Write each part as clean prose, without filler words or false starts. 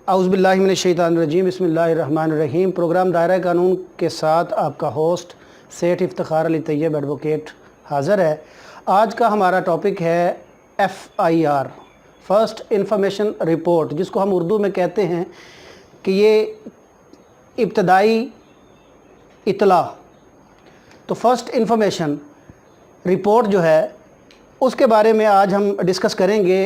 औज़ुबिल्लाहि मिनश्शैतानिर्रजीम बिस्मिल्लाहिर्रहमानिर्रहीम। प्रोग्राम दायरा कानून के साथ आपका होस्ट सेठ इफ्तिखार अली तैयब एडवोकेट हाज़िर है। आज का हमारा टॉपिक है FIR, फ़र्स्ट इंफॉर्मेशन रिपोर्ट, जिसको हम उर्दू में कहते हैं कि ये इब्तदाई इतला। तो फ़र्स्ट इंफॉर्मेशन रिपोर्ट जो है उसके बारे में आज हम डिस्कस करेंगे।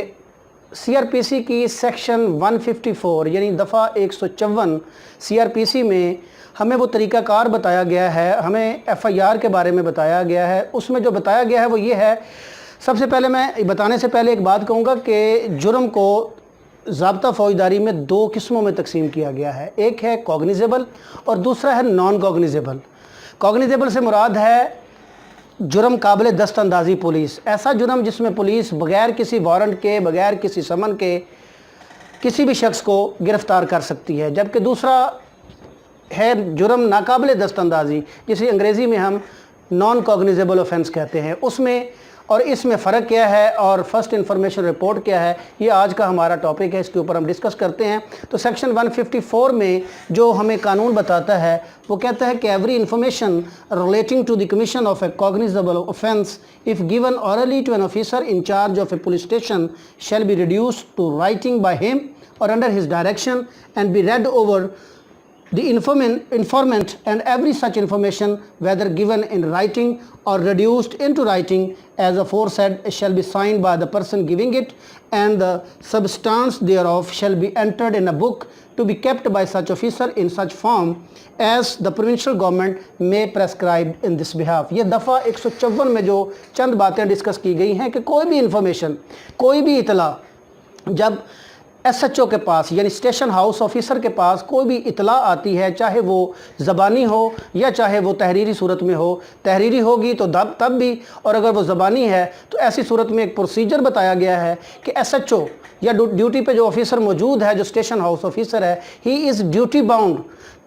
CRPC की सेक्शन 154 यानी दफ़ा 154 CRPC में हमें वो तरीक़ाकार बताया गया है, हमें FIR के बारे में बताया गया है। उसमें जो बताया गया है वो ये है, सबसे पहले मैं बताने से पहले एक बात कहूँगा कि जुर्म को ज़ाब्ता फ़ौजदारी में दो किस्मों में तकसीम किया गया है। एक है कॉग्निजेबल और दूसरा है नॉन कॉग्निजेबल। कॉग्निजेबल से मुराद है जुर्म काबिल दस्तअंदाज़ी पुलिस, ऐसा जुर्म जिसमें पुलिस बग़ैर किसी वारंट के, बग़ैर किसी समन के किसी भी शख्स को गिरफ़्तार कर सकती है। जबकि दूसरा है जुर्म नाकाबिल दस्तअंदाज़ी, जिसे अंग्रेज़ी में हम नॉन कॉग्निजेबल ऑफेंस कहते हैं। उसमें और इसमें फ़र्क क्या है और फर्स्ट इंफॉर्मेशन रिपोर्ट क्या है, ये आज का हमारा टॉपिक है। इसके ऊपर हम डिस्कस करते हैं। तो सेक्शन 154 में जो हमें कानून बताता है वो कहता है कि every information relating to the commission of a cognizable offence if given orally to an officer in charge of a police station shall be reduced to writing by him or under his direction and be read over the informant, and every such information, whether given in writing or reduced into writing as aforesaid, shall be signed by the person giving it, and the substance thereof shall be entered in a book to be kept by such officer in such form as the provincial government may prescribe in this behalf। ये दफ़ा 154 में जो चंद बातें discuss की गई हैं कि कोई भी इंफॉर्मेशन, कोई भी इतला जब SHO के पास यानी स्टेशन हाउस ऑफिसर के पास कोई भी इतला आती है, चाहे वो ज़बानी हो या चाहे वो तहरीरी सूरत में हो, तहरीरी होगी तो तब भी, और अगर वो ज़बानी है तो ऐसी सूरत में एक प्रोसीजर बताया गया है कि SHO या ड्यूटी पे जो ऑफिसर मौजूद है, जो स्टेशन हाउस ऑफिसर है, he is duty bound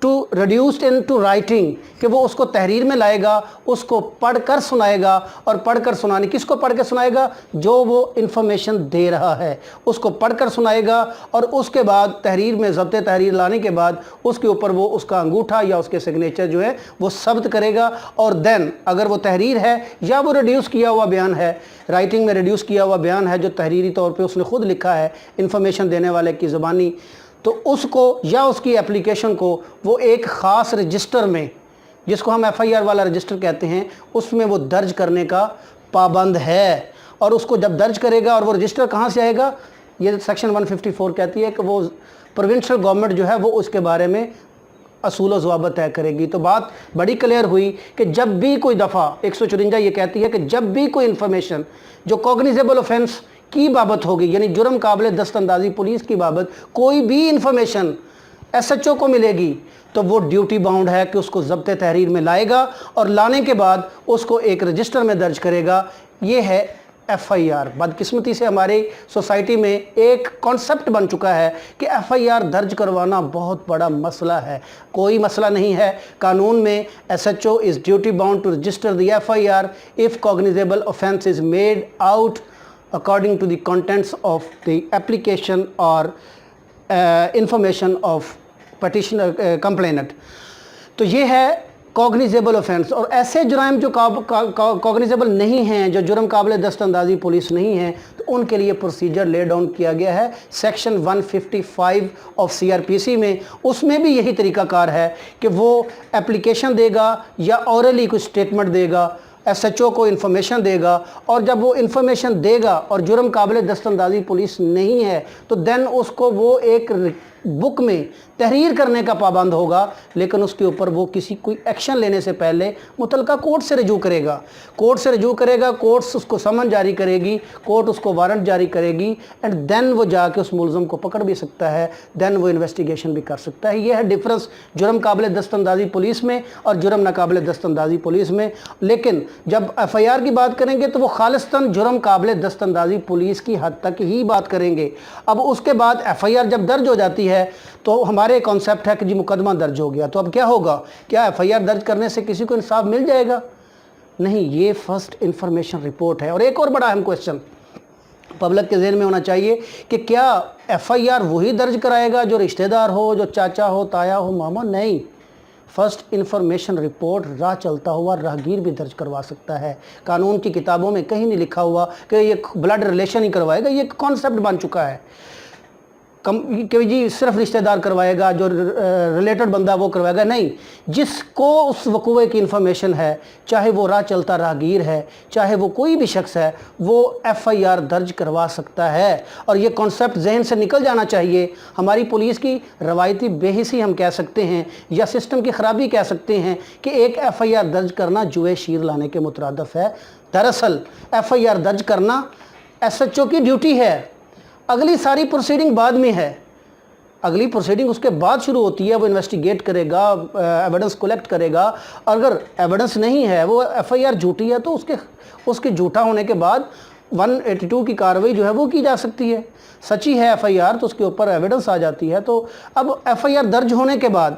to reduced in to writing, कि वो उसको तहरीर में लाएगा, उसको पढ़ कर सुनाएगा। और पढ़ कर सुनाने, किसको पढ़ कर सुनाएगा? जो वो इंफॉर्मेशन दे रहा है उसको पढ़ कर सुनाएगा। और उसके बाद तहरीर में ज़ब्त तहरीर लाने के बाद उसके ऊपर वो उसका अंगूठा या उसके सिग्नेचर जो है वो सब्त करेगा। और देन अगर वो तहरीर है या वो रिड्यूस किया हुआ बयान है, राइटिंग में रिड्यूस किया हुआ बयान है जो तहरीरी तौर पर उसने ख़ुद लिखा है इंफॉर्मेशन देने वाले की ज़बानी, तो उसको या उसकी एप्लीकेशन को वो एक ख़ास रजिस्टर में, जिसको हम FIR वाला रजिस्टर कहते हैं, उसमें वो दर्ज करने का पाबंद है। और उसको जब दर्ज करेगा, और वो रजिस्टर कहाँ से आएगा, ये सेक्शन 154 कहती है कि वो प्रोविंशियल गवर्नमेंट जो है वो उसके बारे में असूल व ज़वाबित तय करेगी। तो बात बड़ी क्लियर हुई कि जब भी कोई दफ़ा 154 ये कहती है कि जब भी कोई इन्फॉर्मेशन जो कॉग्निजेबल ऑफेंस की बाबत होगी, यानी जुर्म काबिल दस्तअंदाज़ी पुलिस की बाबत कोई भी इंफॉर्मेशन SHO को मिलेगी, तो वो ड्यूटी बाउंड है कि उसको ज़ब्त तहरीर में लाएगा और लाने के बाद उसको एक रजिस्टर में दर्ज करेगा। ये है FIR। बदकिस्मती से हमारी सोसाइटी में एक कॉन्सेप्ट बन चुका है कि FIR दर्ज करवाना बहुत बड़ा मसला है। कोई मसला नहीं है। कानून में SHO is duty bound to register the FIR if cognizable offence is made out according to the contents of the application or information of petitioner complainant। तो ये है कॉग्निजेबल ऑफेंस। और ऐसे जुराइम जो कॉग्निजेबल नहीं हैं, जो जुर्म काबिल दस्तअंदाज़ी पुलिस नहीं हैं, तो उनके लिए प्रोसीजर ले डाउन किया गया है सेक्शन 155 ऑफ CRPC में। उसमें भी यही तरीक़ाकार है कि वो एप्लीकेशन देगा या ऑरली कुछ स्टेटमेंट देगा, SHO को इन्फॉर्मेशन देगा, और जब वो इन्फॉर्मेशन देगा और जुर्म काबिल दस्तअंदाज़ी पुलिस नहीं है तो देन उसको वो एक बुक में तहरीर करने का पाबंद होगा, लेकिन उसके ऊपर वो किसी कोई एक्शन लेने से पहले मुतलका कोर्ट से रजू करेगा। कोर्ट से रजू करेगा, कोर्ट उसको समन जारी करेगी, कोर्ट उसको वारंट जारी करेगी, एंड देन वो जाके उस मुलज़म को पकड़ भी सकता है, देन वो इन्वेस्टिगेशन भी कर सकता है। ये है डिफरेंस जुर्म काबिल दस्तअंदाज़ी पुलिस में और जुर्म नाकाबिल दस्तअंदाज़ी पुलिस में। लेकिन जब FIR की बात करेंगे तो वो खालिस्तन जुर्म काबिल दस्तअंदाज़ी पुलिस की हद तक ही बात करेंगे। अब उसके बाद FIR जब दर्ज हो जाती है तो हमारे कॉन्सेप्ट है कि जी मुकदमा दर्ज हो गया, तो अब क्या होगा? क्या FIR दर्ज करने से किसी को इंसाफ मिल जाएगा? नहीं, ये फर्स्ट इंफॉर्मेशन रिपोर्ट है। और एक और बड़ा अहम क्वेश्चन, पब्लिक के ज़हन में होना चाहिए कि क्या FIR वही दर्ज कराएगा जो रिश्तेदार हो, जो चाचा हो, ताया हो, मामा? नहीं, फर्स्ट इन्फॉर्मेशन रिपोर्ट राह चलता हुआ राहगीर भी दर्ज करवा सकता है। कानून की किताबों में कहीं नहीं लिखा हुआ कि ये ब्लड रिलेशन ही करवाएगा, ये कॉन्सेप्ट बन चुका है कि जी सिर्फ रिश्तेदार करवाएगा, जो रिलेटेड बंदा वो करवाएगा। नहीं, जिसको उस वकूए की इन्फॉर्मेशन है, चाहे वो राह चलता राहगीर है, चाहे वो कोई भी शख्स है, वो FIR दर्ज करवा सकता है। और ये कॉन्सेप्ट जहन से निकल जाना चाहिए। हमारी पुलिस की रवायती बेहिसी हम कह सकते हैं या सिस्टम की ख़राबी कह सकते हैं कि एक FIR दर्ज करना जुए शीर लाने के मुतरादफ है। दरअसल FIR दर्ज करना SHO की ड्यूटी है, अगली सारी प्रोसीडिंग बाद में है। अगली प्रोसीडिंग उसके बाद शुरू होती है, वो इन्वेस्टिगेट करेगा, एविडेंस कलेक्ट करेगा। अगर एविडेंस नहीं है, वो FIR झूठी है, तो उसके झूठा होने के बाद 182 की कार्रवाई जो है वो की जा सकती है। सच्ची है FIR तो उसके ऊपर एविडेंस आ जाती है। तो अब FIR दर्ज होने के बाद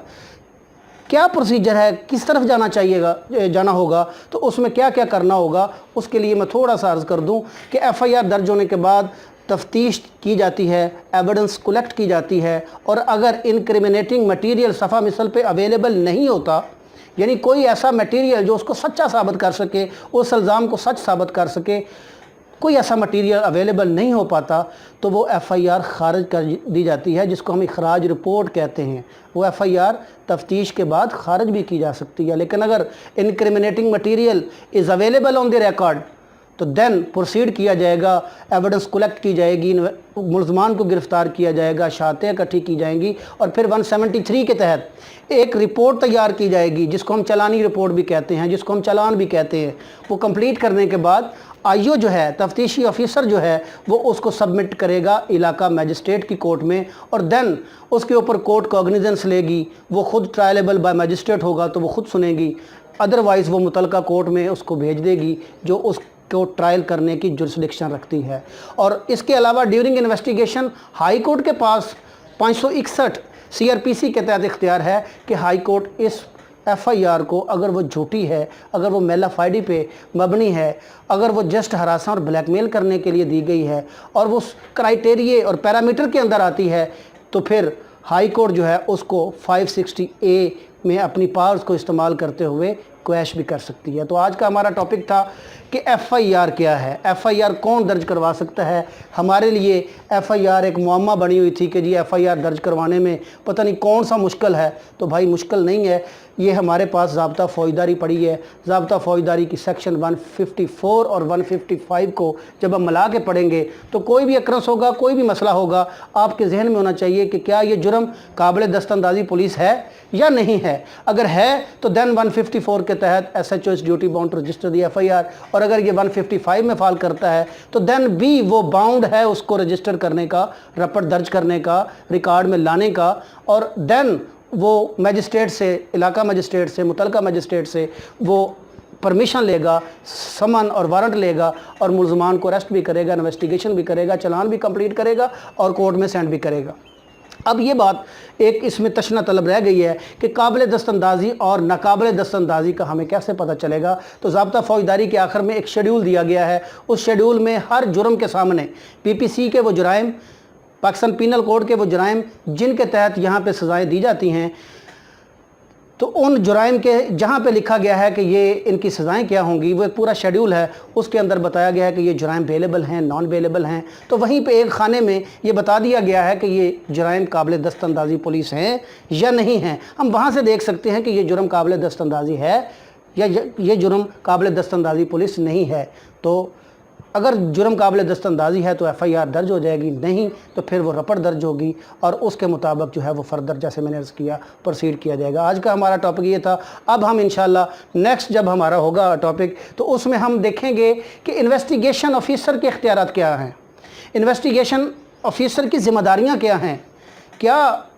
क्या प्रोसीजर है, किस तरफ जाना होगा, तो उसमें क्या क्या करना होगा, उसके लिए मैं थोड़ा सा अर्ज़ कर दूं कि FIR दर्ज होने के बाद तफ्तीश की जाती है, एविडेंस कलेक्ट की जाती है, और अगर इनक्रिमिनेटिंग मटीरियल सफ़ा मिसल पे अवेलेबल नहीं होता, यानी कोई ऐसा मटीरियल जो उसको सच्चा साबित कर सके, उस इल्ज़ाम को सच साबित कर सके, कोई ऐसा मटीरियल अवेलेबल नहीं हो पाता, तो वो FIR खारिज कर दी जाती है, जिसको हम इखराज रिपोर्ट कहते हैं। वो FIR तफ्तीश के बाद खारिज भी की जा सकती है। लेकिन अगर incriminating material is available on the record, तो देन प्रोसीड किया जाएगा, एविडेंस कलेक्ट की जाएगी, मुल्ज़मान को गिरफ़्तार किया जाएगा, शहादतें इकट्ठी की जाएंगी, और फिर 173 के तहत एक रिपोर्ट तैयार की जाएगी, जिसको हम चालानी रिपोर्ट भी कहते हैं, जिसको हम चालान भी कहते हैं। वो कंप्लीट करने के बाद IO जो है, तफ्तीशी ऑफिसर जो है, वो उसको सबमिट करेगा इलाका मैजिस्ट्रेट की कोर्ट में, और देन उसके ऊपर कोर्ट कॉग्निजेंस लेगी। वो खुद ट्रायलेबल बाय मैजिस्ट्रेट होगा तो वो खुद सुनेगी, अदरवाइज़ वो मुतलका कोर्ट में उसको भेज देगी जो उसको ट्रायल करने की जुरिस्डिक्शन रखती है। और इसके अलावा ड्यूरिंग इन्वेस्टिगेशन हाई कोर्ट के पास 561 CRPC के तहत इख्तियार है कि हाई कोर्ट इस FIR को, अगर वो झूठी है, अगर वो मेला फाइडी पे मबनी है, अगर वो जस्ट हरासा और ब्लैकमेल करने के लिए दी गई है, और वो क्राइटेरिए और पैरामीटर के अंदर आती है, तो फिर हाई कोर्ट जो है उसको 560A में अपनी पावर्स को इस्तेमाल करते हुए क्वैश भी कर सकती है। तो आज का हमारा टॉपिक था कि FIR क्या है, FIR कौन दर्ज करवा सकता है। हमारे लिए FIR एक मुअम्मा बनी हुई थी कि जी FIR दर्ज करवाने में पता नहीं कौन सा मुश्किल है। तो भाई मुश्किल नहीं है, ये हमारे पास ज़ाब्ता फ़ौजदारी पड़ी है। ज़ाब्ता फ़ौजदारी की सेक्शन 154 और 155 को जब हम मिला के पढ़ेंगे तो कोई भी अक्रस होगा, कोई भी मसला होगा, आपके जहन में होना चाहिए कि क्या ये जुर्म काबिल दस्तअंदाज़ी पुलिस है या नहीं है। अगर है तो देन 154 के तहत SHO is duty bound to register the FIR, और अगर ये 155 में फाल करता है तो देन भी वो बाउंड है उसको रजिस्टर करने का, रपट दर्ज करने का, रिकॉर्ड में लाने का, और देन वो मैजिस्ट्रेट से, इलाका मैजिस्ट्रेट से, मुतलका मैजिस्ट्रेट से वो परमिशन लेगा, समन और वारंट लेगा, और मुल्ज़मान को अरेस्ट भी करेगा, इन्वेस्टिगेशन भी करेगा, चालान भी कंप्लीट करेगा, और कोर्ट में सेंड भी करेगा। अब ये बात एक इसमें तशना तलब रह गई है कि काबिल दस्तअंदाज़ी और नाकाबिल दस्तअंदाज़ी का हमें कैसे पता चलेगा। तो ज़ाब्ता फ़ौजदारी के आखिर में एक शेड्यूल दिया गया है। उस शेड्यूल में हर जुर्म के सामने PPC के वो जुराइम, पाकिस्तान पीनल कोड के वो जुराइम जिनके तहत यहाँ पे सज़ाएँ दी जाती हैं, तो उन जुराइम के जहाँ पे लिखा गया है कि ये इनकी सज़ाएँ क्या होंगी, वो एक पूरा शेड्यूल है। उसके अंदर बताया गया है कि ये जुराइम बेलेबल हैं, नॉन बेलेबल हैं। तो वहीं पे एक खाने में ये बता दिया गया है कि ये जुराइम काबिल दस्तअंदाज़ी पुलिस हैं या नहीं हैं। हम वहाँ से देख सकते हैं कि ये जुर्म काबिल दस्तअंदाज़ी है या ये जुर्म काबिल दस्तअंदाज़ी पुलिस नहीं है। तो अगर जुर्म काबिल दस्तअंदाज़ी है तो FIR दर्ज हो जाएगी, नहीं तो फिर वो रपट दर्ज होगी, और उसके मुताबिक जो है वो फर्दर, जैसे मैंने अर्ज़ किया, प्रोसीड किया जाएगा। आज का हमारा टॉपिक ये था। अब हम इंशाल्लाह नेक्स्ट जब हमारा होगा टॉपिक, तो उसमें हम देखेंगे कि इन्वेस्टिगेशन ऑफिसर के इख्तियारात क्या हैं, इन्वेस्टिगेशन ऑफिसर की ज़िम्मेदारियाँ क्या हैं। क्या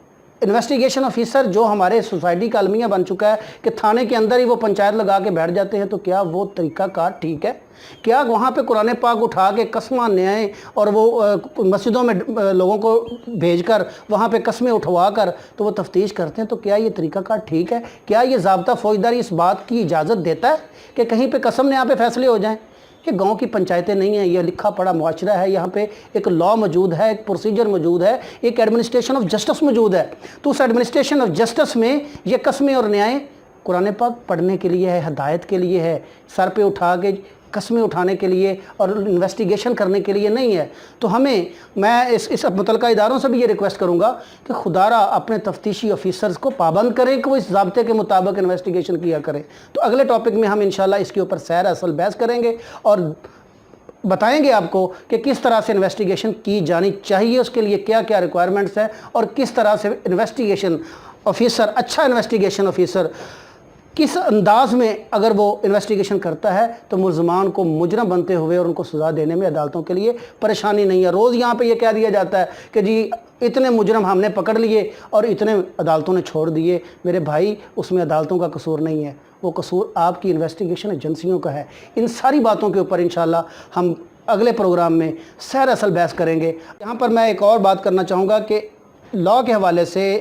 इन्वेस्टिगेशन ऑफिसर जो हमारे सोसाइटी का अलमिया बन चुका है कि थाने के अंदर ही वो पंचायत लगा के बैठ जाते हैं, तो क्या वो तरीक़ाकार ठीक है? क्या वहाँ पे कुरान पाक उठा के कस्मां न्याय और वो मस्जिदों में लोगों को भेजकर वहाँ पे कस्में उठवा कर तो वो तफ्तीश करते हैं, तो क्या ये तरीक़ाकार ठीक है? क्या ये ज़ाब्ता फ़ौजदारी इस बात की इजाज़त देता है कि कहीं पे कसम न्याय पे फैसले हो जाएं? یہ گاؤں کی پنچایتیں نہیں ہیں، یہ لکھا پڑھا معاشرہ ہے، یہاں پہ ایک لا موجود ہے، ایک پروسیجر موجود ہے، ایک ایڈمنسٹریشن آف جسٹس موجود ہے۔ تو اس ایڈمنسٹریشن آف جسٹس میں یہ قسمیں اور نیائیں قرآن پاک پڑھنے کے لیے ہے، ہدایت کے لیے ہے، سر پہ اٹھا کے قسمیں اٹھانے کے لیے اور انویسٹیگیشن کرنے کے لیے نہیں ہے۔ تو میں اس متعلقہ اداروں سے بھی یہ ریکویسٹ کروں گا کہ خدا را اپنے تفتیشی آفیسرز کو پابند کریں کہ وہ اس ضابطے کے مطابق انویسٹیگیشن کیا کریں۔ تو اگلے ٹاپک میں ہم انشاءاللہ اس کے اوپر سیر اصل بحث کریں گے اور بتائیں گے آپ کو کہ کس طرح سے انویسٹیگیشن کی جانی چاہیے، اس کے لیے کیا کیا ریکوائرمنٹس ہیں، اور کس طرح سے انویسٹیگیشن آفیسر، اچھا انویسٹیگیشن آفیسر کس انداز میں اگر وہ انویسٹیگیشن کرتا ہے تو ملزمان کو مجرم بنتے ہوئے اور ان کو سزا دینے میں عدالتوں کے لیے پریشانی نہیں ہے۔ روز یہاں پہ یہ کہہ دیا جاتا ہے کہ جی اتنے مجرم ہم نے پکڑ لیے اور اتنے عدالتوں نے چھوڑ دیے۔ میرے بھائی، اس میں عدالتوں کا قصور نہیں ہے، وہ قصور آپ کی انویسٹیگیشن ایجنسیوں کا ہے۔ ان ساری باتوں کے اوپر انشاءاللہ ہم اگلے پروگرام میں سیر اصل بحث کریں گے۔ یہاں پر میں ایک اور بات کرنا چاہوں گا کہ لاء کے حوالے سے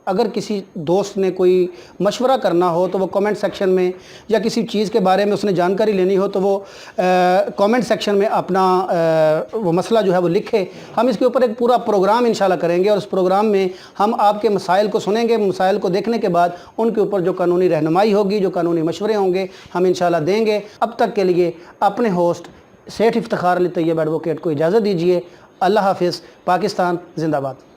اگر کسی دوست نے کوئی مشورہ کرنا ہو تو وہ کامنٹ سیکشن میں، یا کسی چیز کے بارے میں اس نے جانکاری لینی ہو تو وہ کامنٹ سیکشن میں اپنا وہ مسئلہ جو ہے وہ لکھے۔ ہم اس کے اوپر ایک پورا پروگرام انشاءاللہ کریں گے اور اس پروگرام میں ہم آپ کے مسائل کو سنیں گے، مسائل کو دیکھنے کے بعد ان کے اوپر جو قانونی رہنمائی ہوگی، جو قانونی مشورے ہوں گے، ہم انشاءاللہ دیں گے۔ اب تک کے لیے اپنے ہوسٹ سیٹھ افتخار علی طیب ایڈوکیٹ کو اجازت دیجیے۔ اللہ حافظ۔ پاکستان زندہ باد۔